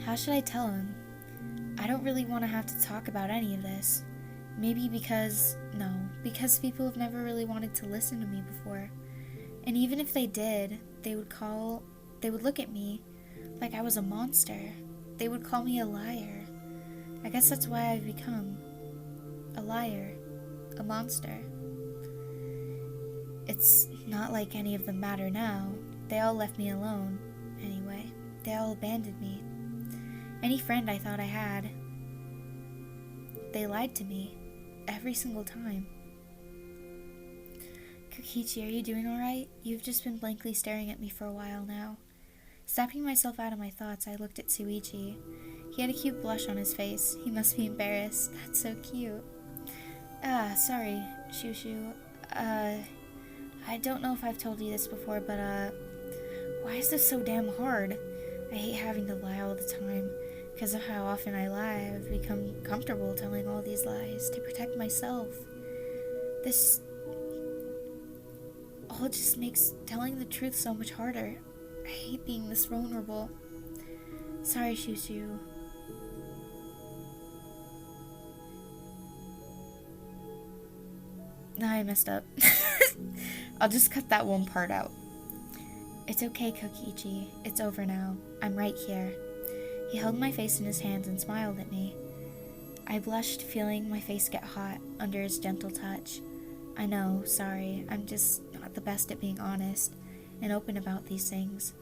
How should I tell him? I don't really want to have to talk about any of this. Maybe because people have never really wanted to listen to me before. And even if they did, they would look at me like I was a monster. They would call me a liar. I guess that's why I've become a liar, a monster. It's not like any of them matter now. They all left me alone. Anyway, they all abandoned me. Any friend I thought I had, they lied to me every single time. Kokichi, are you doing alright? You've just been blankly staring at me for a while now. Snapping myself out of my thoughts, I looked at Shuichi. He had a cute blush on his face. He must be embarrassed. That's so cute. Sorry, Shushu. I don't know if I've told you this before, but, why is this so damn hard? I hate having to lie all the time. Because of how often I lie, I've become comfortable telling all these lies to protect myself. This all just makes telling the truth so much harder. I hate being this vulnerable. Sorry, Shushu. Nah, I messed up. I'll just cut that one part out. It's okay, Kokichi. It's over now. I'm right here. He held my face in his hands and smiled at me. I blushed, feeling my face get hot under his gentle touch. I know, sorry, I'm just not the best at being honest and open about these things.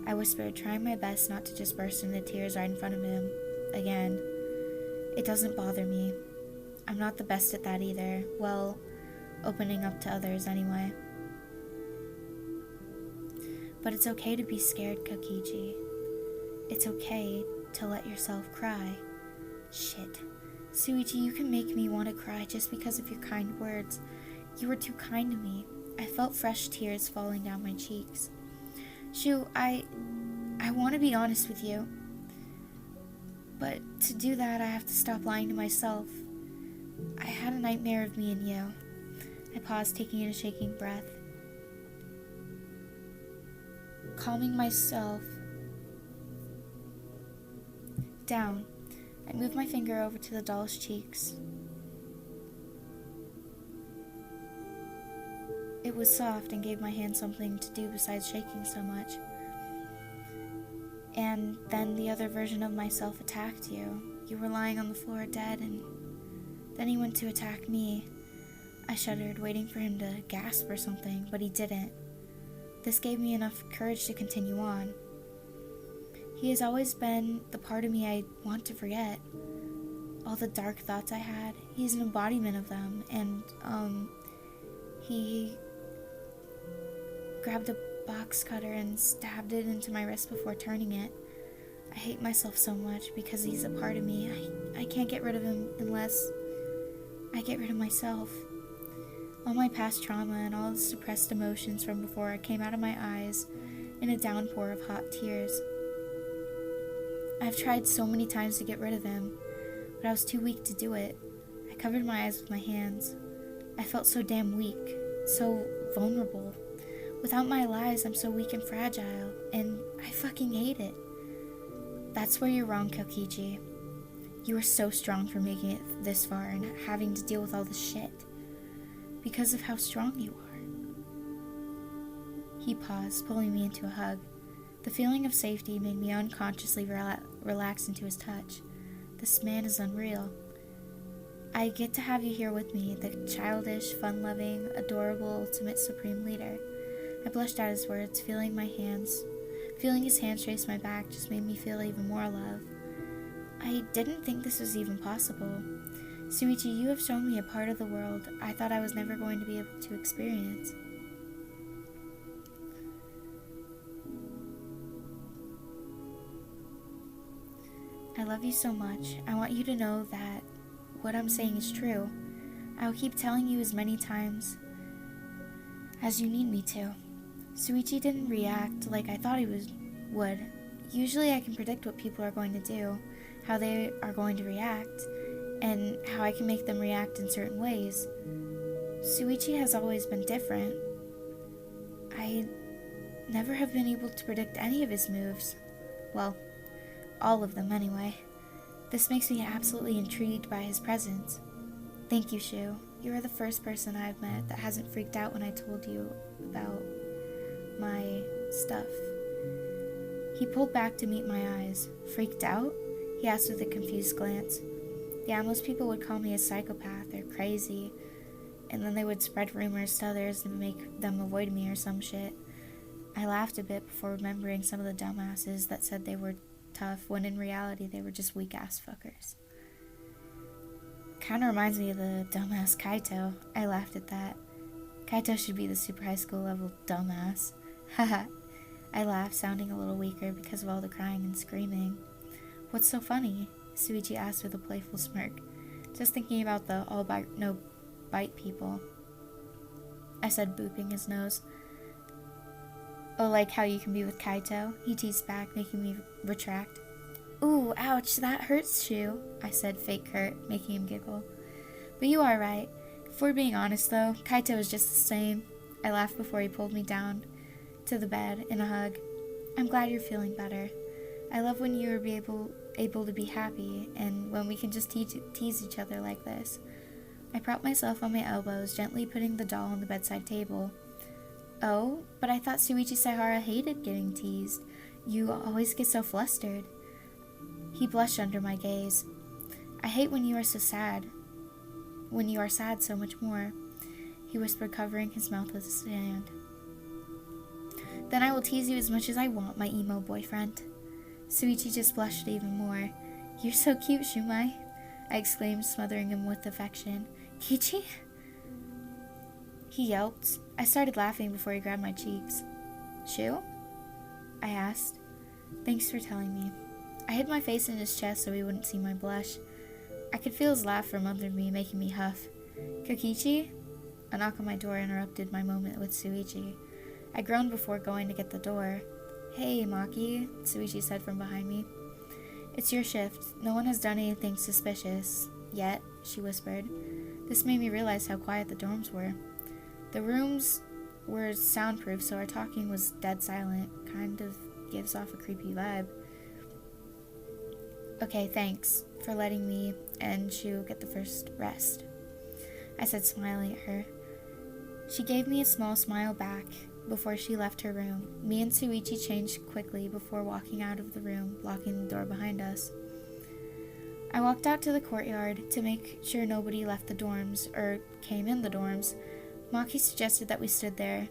I whispered, trying my best not to just burst into tears right in front of him. Again, it doesn't bother me. I'm not the best at that either. Well, opening up to others anyway. But it's okay to be scared, Kokichi. It's okay to let yourself cry. Shit. Shuichi, you can make me want to cry just because of your kind words. You were too kind to me. I felt fresh tears falling down my cheeks. Shu, I want to be honest with you. But to do that, I have to stop lying to myself. I had a nightmare of me and you. I paused, taking in a shaking breath. Calming myself down, I moved my finger over to the doll's cheeks. It was soft and gave my hand something to do besides shaking so much. And then the other version of myself attacked you. You were lying on the floor dead, and then he went to attack me. I shuddered, waiting for him to gasp or something, but he didn't. This gave me enough courage to continue on. He has always been the part of me I want to forget. All the dark thoughts I had, he's an embodiment of them, and, he grabbed a box cutter and stabbed it into my wrist before turning it. I hate myself so much because he's a part of me. I can't get rid of him unless I get rid of myself. All my past trauma and all the suppressed emotions from before came out of my eyes in a downpour of hot tears. I've tried so many times to get rid of him, but I was too weak to do it. I covered my eyes with my hands. I felt so damn weak, so vulnerable. Without my lies, I'm so weak and fragile, and I fucking hate it. That's where you're wrong, Kokichi. You are so strong for making it this far and having to deal with all this shit. Because of how strong you are. He paused, pulling me into a hug. The feeling of safety made me unconsciously relax into his touch. This man is unreal. I get to have you here with me, the childish, fun-loving, adorable, ultimate supreme leader. I blushed at his words, feeling his hands trace my back just made me feel even more love. I didn't think this was even possible. Shuichi, you have shown me a part of the world I thought I was never going to be able to experience. I love you so much. I want you to know that what I'm saying is true. I'll keep telling you as many times as you need me to. Shuichi didn't react like I thought he would. Usually I can predict what people are going to do, how they are going to react, and how I can make them react in certain ways. Shuichi has always been different. I never have been able to predict any of his moves. Well, All of them, anyway. This makes me absolutely intrigued by his presence. Thank you, Shu. You are the first person I've met that hasn't freaked out when I told you about my stuff. He pulled back to meet my eyes. Freaked out? He asked with a confused glance. Yeah, most people would call me a psychopath or crazy, and then they would spread rumors to others and make them avoid me or some shit. I laughed a bit before remembering some of the dumbasses that said they were tough when in reality they were just weak-ass fuckers. Kinda reminds me of the dumbass Kaito. I laughed at that. Kaito should be the super high school level dumbass. Haha. I laughed, sounding a little weaker because of all the crying and screaming. What's so funny? Shuichi asked with a playful smirk. Just thinking about the all bite, no bite people. I said, booping his nose. Oh, like how you can be with Kaito? He teased back, making me retract. Ooh, ouch, that hurts, Shu, I said, fake hurt, making him giggle. But you are right. If we're being honest, though, Kaito is just the same. I laughed before he pulled me down to the bed in a hug. I'm glad you're feeling better. I love when you're able to be happy, and when we can just tease each other like this. I propped myself on my elbows, gently putting the doll on the bedside table. Oh, but I thought Shuichi Saihara hated getting teased. You always get so flustered. He blushed under my gaze. I hate when you are so sad. When you are sad so much more, he whispered, covering his mouth with his hand. Then I will tease you as much as I want, my emo boyfriend. Shuichi just blushed even more. You're so cute, Shumai, I exclaimed, smothering him with affection. Kichi? He yelped. I started laughing before he grabbed my cheeks. Shu? I asked. Thanks for telling me. I hid my face in his chest so he wouldn't see my blush. I could feel his laugh from under me, making me huff. Kokichi? A knock on my door interrupted my moment with Shuichi. I groaned before going to get the door. Hey, Maki, Shuichi said from behind me. It's your shift. No one has done anything suspicious. Yet, she whispered. This made me realize how quiet the dorms were. The rooms were soundproof, so our talking was dead silent. Kind of gives off a creepy vibe. Okay, thanks for letting me and Shu get the first rest, I said, smiling at her. She gave me a small smile back before she left her room. Me and Shuichi changed quickly before walking out of the room, locking the door behind us. I walked out to the courtyard to make sure nobody left the dorms, or came in the dorms. Maki suggested that we stood there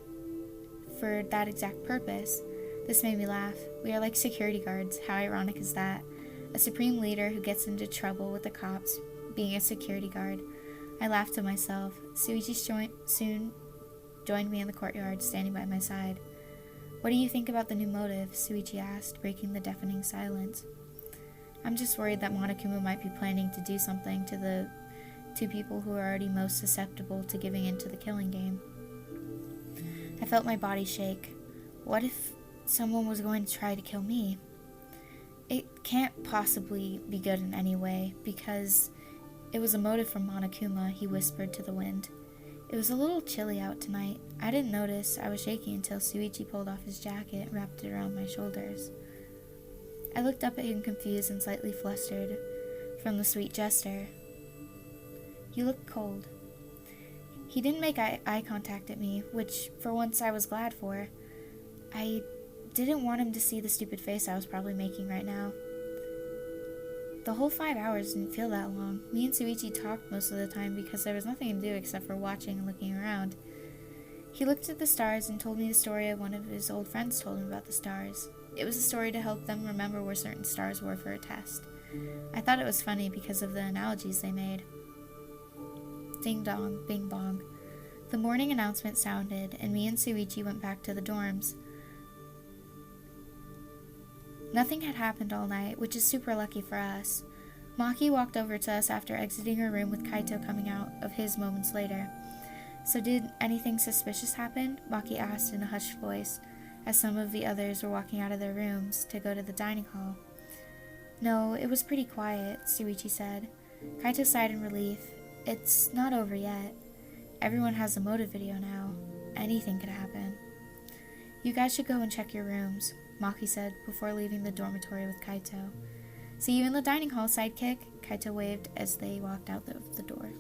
for that exact purpose. This made me laugh. We are like security guards. How ironic is that? A supreme leader who gets into trouble with the cops being a security guard. I laughed to myself. Shuichi soon joined me in the courtyard, standing by my side. What do you think about the new motive? Shuichi asked, breaking the deafening silence. I'm just worried that Monokuma might be planning to do something to the two people who are already most susceptible to giving in to the killing game. I felt my body shake. What if someone was going to try to kill me? It can't possibly be good in any way, because it was a motive from Monokuma, he whispered to the wind. It was a little chilly out tonight. I didn't notice I was shaking until Shuichi pulled off his jacket and wrapped it around my shoulders. I looked up at him confused and slightly flustered from the sweet gesture. You look cold. He didn't make eye contact at me, which for once I was glad for. I didn't want him to see the stupid face I was probably making right now. The whole 5 hours didn't feel that long. Me and Shuichi talked most of the time because there was nothing to do except for watching and looking around. He looked at the stars and told me the story of one of his old friends told him about the stars. It was a story to help them remember where certain stars were for a test. I thought it was funny because of the analogies they made. Ding dong, bing bong. The morning announcement sounded, and me and Shuichi went back to the dorms. Nothing had happened all night, which is super lucky for us. Maki walked over to us after exiting her room with Kaito coming out of his moments later. So did anything suspicious happen? Maki asked in a hushed voice, as some of the others were walking out of their rooms to go to the dining hall. No, it was pretty quiet, Shuichi said. Kaito sighed in relief. It's not over yet. Everyone has a motive video now. Anything could happen. You guys should go and check your rooms. Maki said before leaving the dormitory with Kaito. See you in the dining hall, sidekick, Kaito waved as they walked out of the door.